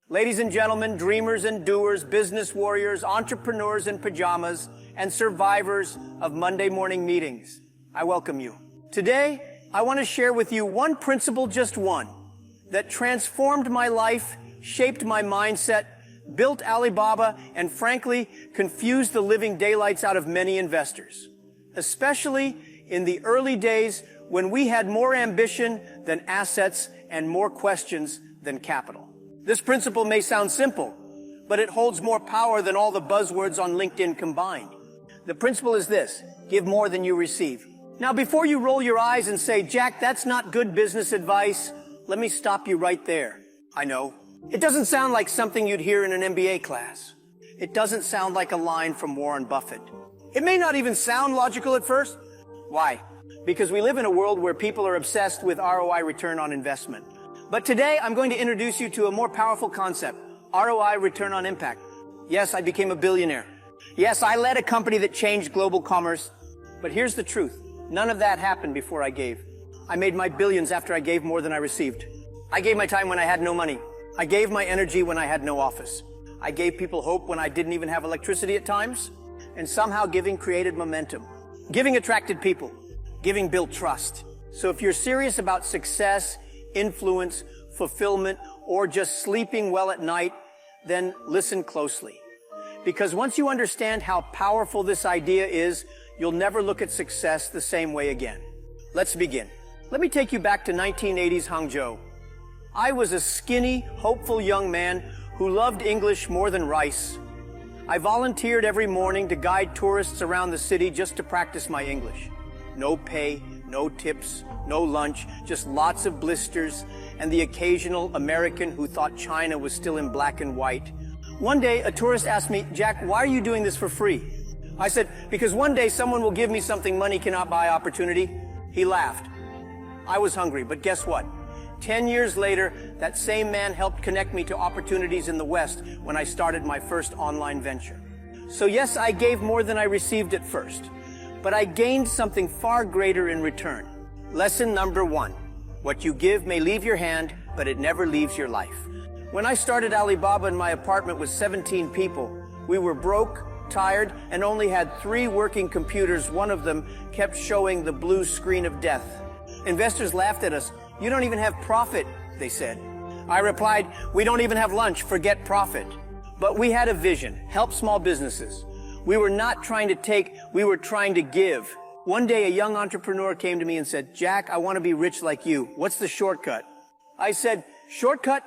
Ladies and gentlemen, dreamers and doers, business warriors, entrepreneurs in pajamas, and survivors of Monday morning meetings, I welcome you. Today, I want to share with you one principle, just one, that transformed my life, shaped my mindset, built Alibaba, and frankly, confused the living daylights out of many investors, especially in the early days when we had more ambition than assets and more questions than capital. This principle may sound simple, but it holds more power than all the buzzwords on LinkedIn combined. The principle is this: give more than you receive. Now, before you roll your eyes and say, Jack, that's not good business advice, let me stop you right there. I know. It doesn't sound like something you'd hear in an MBA class. It doesn't sound like a line from Warren Buffett. It may not even sound logical at first. Why? Because we live in a world where people are obsessed with ROI, return on investment. But today, I'm going to introduce you to a more powerful concept, ROI, return on impact. Yes, I became a billionaire. Yes, I led a company that changed global commerce. But here's the truth. None of that happened before I gave. I made my billions after I gave more than I received. I gave my time when I had no money. I gave my energy when I had no office. I gave people hope when I didn't even have electricity at times. And somehow giving created momentum. Giving attracted people. Giving built trust. So if you're serious about success, influence, fulfillment, or just sleeping well at night, then listen closely. Because once you understand how powerful this idea is, you'll never look at success the same way again. Let's begin. Let me take you back to 1980s Hangzhou. I was a skinny, hopeful young man who loved English more than rice. I volunteered every morning to guide tourists around the city just to practice my English. No pay, no tips, no lunch, just lots of blisters, and the occasional American who thought China was still in black and white. One day, a tourist asked me, Jack, why are you doing this for free? I said, because one day someone will give me something money cannot buy, opportunity. He laughed. I was hungry, but guess what? 10 years later, that same man helped connect me to opportunities in the West when I started my first online venture. So yes, I gave more than I received at first, but I gained something far greater in return. Lesson number 1. What you give may leave your hand, but it never leaves your life. When I started Alibaba in my apartment with 17 people, we were broke, tired, and only had 3 working computers. One of them kept showing the blue screen of death. Investors laughed at us. You don't even have profit, they said. I replied, we don't even have lunch, forget profit. But we had a vision, help small businesses. We were not trying to take, we were trying to give. One day, a young entrepreneur came to me and said, Jack, I want to be rich like you. What's the shortcut? I said, shortcut?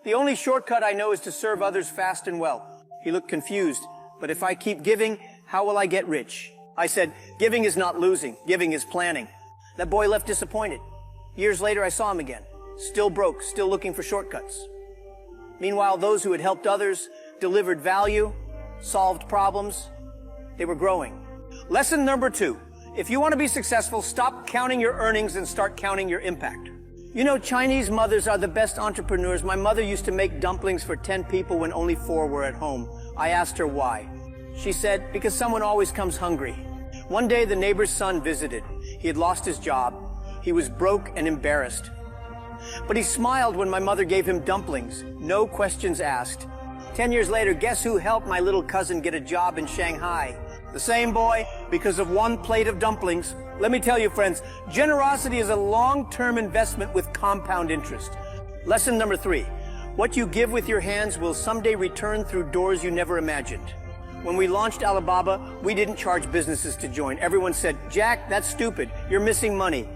The only shortcut I know is to serve others fast and well. He looked confused. But if I keep giving, how will I get rich? I said, giving is not losing. Giving is planning. That boy left disappointed. Years later, I saw him again. Still broke, still looking for shortcuts. Meanwhile, those who had helped others, delivered value, solved problems, they were growing. Lesson number 2. If you want to be successful, stop counting your earnings and start counting your impact. You know, Chinese mothers are the best entrepreneurs. My mother used to make dumplings for 10 people when only 4 were at home. I asked her why. She said, because someone always comes hungry. One day, the neighbor's son visited. He had lost his job. He was broke and embarrassed. But he smiled when my mother gave him dumplings. No questions asked. 10 years later, guess who helped my little cousin get a job in Shanghai? The same boy, because of 1 plate of dumplings. Let me tell you, friends, generosity is a long-term investment with compound interest. Lesson number 3. What you give with your hands will someday return through doors you never imagined. When we launched Alibaba, we didn't charge businesses to join. Everyone said, Jack, that's stupid. You're missing money.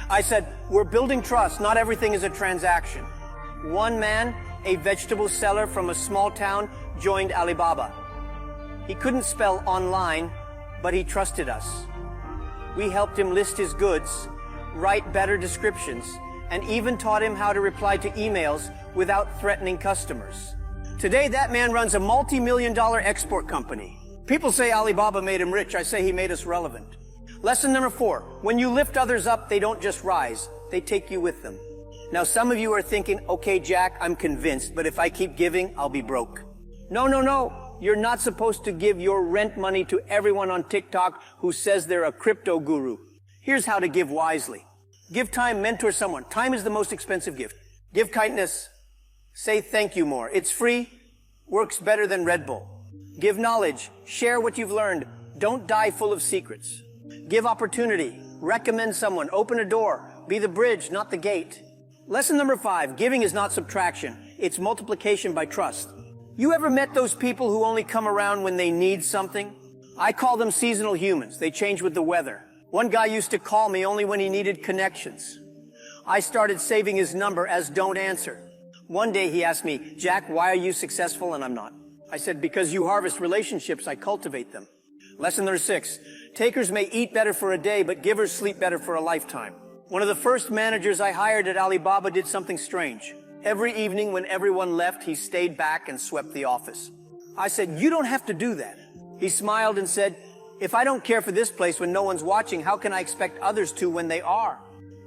I said, we're building trust. Not everything is a transaction. One man, a vegetable seller from a small town, joined Alibaba. He couldn't spell online, but he trusted us. We helped him list his goods, write better descriptions, and even taught him how to reply to emails without threatening customers. Today, that man runs a multi-million-dollar export company. People say Alibaba made him rich. I say he made us relevant. Lesson number 4. When you lift others up, they don't just rise. They take you with them. Now, some of you are thinking, okay, Jack, I'm convinced, but if I keep giving, I'll be broke. No. You're not supposed to give your rent money to everyone on TikTok who says they're a crypto guru. Here's how to give wisely. Give time, mentor someone. Time is the most expensive gift. Give kindness. Say thank you more. It's free, works better than Red Bull. Give knowledge, share what you've learned. Don't die full of secrets. Give opportunity, recommend someone, open a door, be the bridge, not the gate. Lesson number 5, giving is not subtraction. It's multiplication by trust. You ever met those people who only come around when they need something? I call them seasonal humans. They change with the weather. One guy used to call me only when he needed connections. I started saving his number as don't answer. One day he asked me, Jack, why are you successful and I'm not? I said, because you harvest relationships, I cultivate them. Lesson number 6, takers may eat better for a day, but givers sleep better for a lifetime. One of the first managers I hired at Alibaba did something strange. Every evening when everyone left, he stayed back and swept the office. I said, you don't have to do that. He smiled and said, if I don't care for this place when no one's watching, how can I expect others to when they are?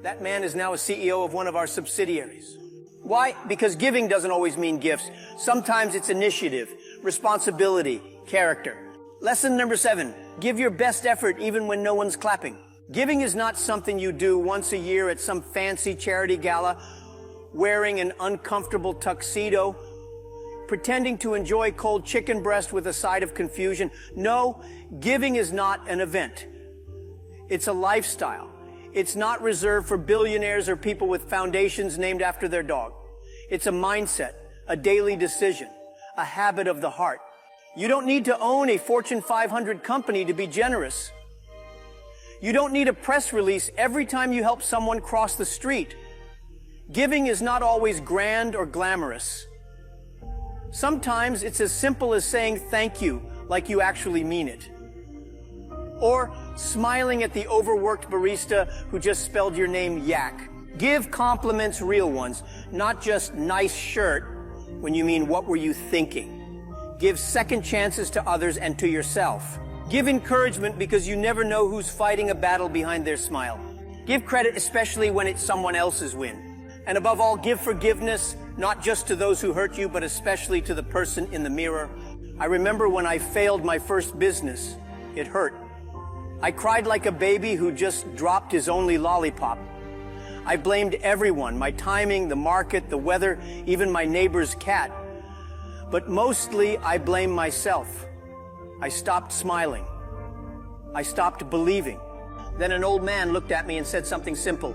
That man is now a CEO of one of our subsidiaries. Why? Because giving doesn't always mean gifts. Sometimes it's initiative, responsibility, character. Lesson number 7, give your best effort even when no one's clapping. Giving is not something you do once a year at some fancy charity gala, wearing an uncomfortable tuxedo, pretending to enjoy cold chicken breast with a side of confusion. No, giving is not an event. It's a lifestyle. It's not reserved for billionaires or people with foundations named after their dog. It's a mindset, a daily decision, a habit of the heart. You don't need to own a Fortune 500 company to be generous. You don't need a press release every time you help someone cross the street. Giving is not always grand or glamorous. Sometimes it's as simple as saying thank you like you actually mean it. Or smiling at the overworked barista who just spelled your name yak. Give compliments, real ones, not just nice shirt when you mean what were you thinking. Give second chances to others and to yourself. Give encouragement because you never know who's fighting a battle behind their smile. Give credit especially when it's someone else's win. And above all, give forgiveness, not just to those who hurt you, but especially to the person in the mirror. I remember when I failed my first business, it hurt. I cried like a baby who just dropped his only lollipop. I blamed everyone, my timing, the market, the weather, even my neighbor's cat. But mostly I blame myself. I stopped smiling. I stopped believing. Then an old man looked at me and said something simple.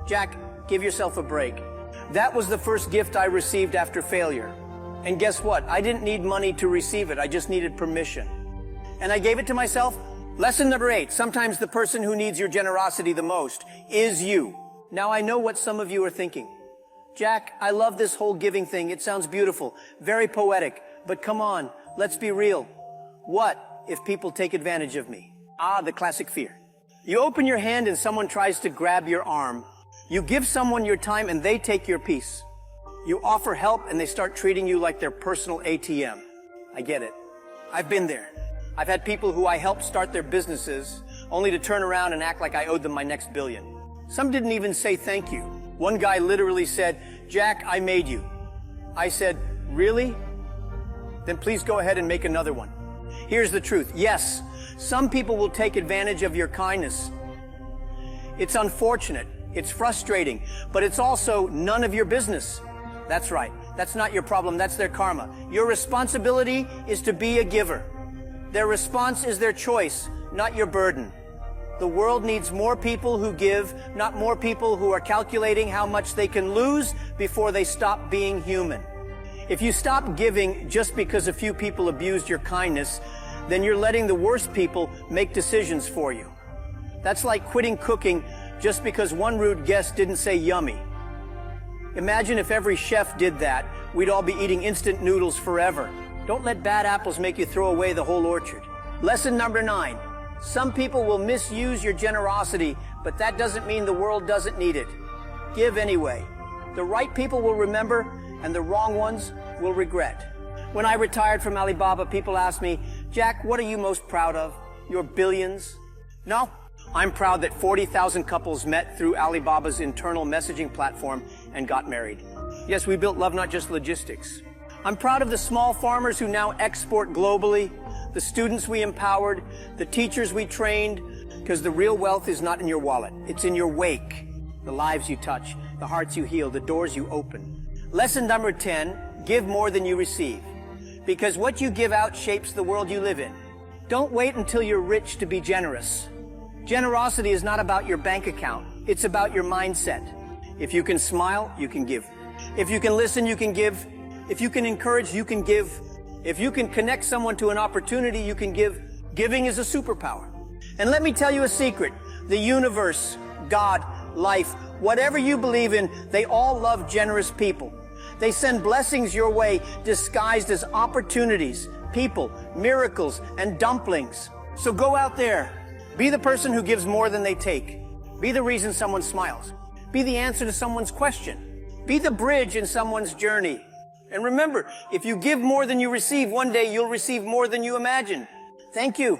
Jack, give yourself a break. That was the first gift I received after failure. And guess what? I didn't need money to receive it. I just needed permission. And I gave it to myself. Lesson number 8, sometimes the person who needs your generosity the most is you. Now I know what some of you are thinking. Jack, I love this whole giving thing. It sounds beautiful, very poetic, but come on, let's be real. What if people take advantage of me? The classic fear. You open your hand and someone tries to grab your arm. You give someone your time and they take your piece. You offer help and they start treating you like their personal ATM. I get it. I've been there. I've had people who I helped start their businesses only to turn around and act like I owed them my next billion. Some didn't even say thank you. One guy literally said, Jack, I made you. I said, really? Then please go ahead and make another one. Here's the truth. Yes, some people will take advantage of your kindness. It's unfortunate. It's frustrating, but it's also none of your business. That's right. That's not your problem. That's their karma. Your responsibility is to be a giver. Their response is their choice, not your burden. The world needs more people who give, not more people who are calculating how much they can lose before they stop being human. If you stop giving just because a few people abused your kindness, then you're letting the worst people make decisions for you. That's like quitting cooking just because one rude guest didn't say yummy. Imagine if every chef did that, we'd all be eating instant noodles forever. Don't let bad apples make you throw away the whole orchard. Lesson number 9. Some people will misuse your generosity, but that doesn't mean the world doesn't need it. Give anyway. The right people will remember, and the wrong ones will regret. When I retired from Alibaba, people asked me, Jack, what are you most proud of? Your billions? No, I'm proud that 40,000 couples met through Alibaba's internal messaging platform and got married. Yes, we built love, not just logistics. I'm proud of the small farmers who now export globally, the students we empowered, the teachers we trained, because the real wealth is not in your wallet. It's in your wake, the lives you touch, the hearts you heal, the doors you open. Lesson number 10, give more than you receive. Because what you give out shapes the world you live in. Don't wait until you're rich to be generous. Generosity is not about your bank account. It's about your mindset. If you can smile, you can give. If you can listen, you can give. If you can encourage, you can give. If you can connect someone to an opportunity, you can give. Giving is a superpower. And let me tell you a secret. The universe, God, life, whatever you believe in, they all love generous people. They send blessings your way disguised as opportunities, people, miracles, and dumplings. So go out there. Be the person who gives more than they take. Be the reason someone smiles. Be the answer to someone's question. Be the bridge in someone's journey. And remember, if you give more than you receive, one day you'll receive more than you imagine. Thank you.